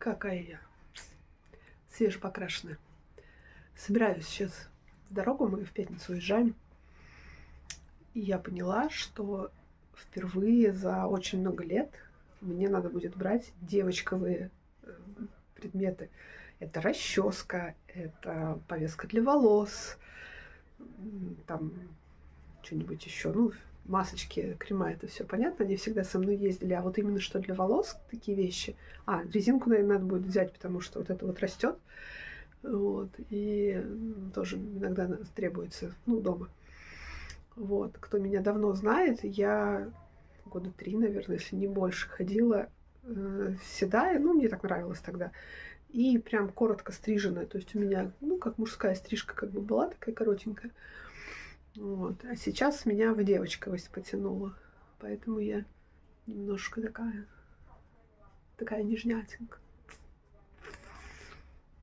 Какая я свежепокрашенная. Собираюсь сейчас в дорогу, мы в пятницу уезжаем. И я поняла, что впервые за очень много лет мне надо будет брать девочковые предметы. Это расческа, это повязка для волос, там что-нибудь еще, ну, масочки, крема, это все понятно, они всегда со мной ездили, а вот именно что для волос, такие вещи. Резинку, наверное, надо будет взять, потому что вот это вот растет, вот, и тоже иногда требуется, ну, дома. Вот, кто меня давно знает, я года 3, наверное, если не больше, ходила седая, ну, мне так нравилось тогда, и прям коротко стриженная, то есть у меня, ну, как мужская стрижка как бы была такая коротенькая. Вот. А сейчас меня в девочковость потянуло. Поэтому я немножко такая нежнятинка.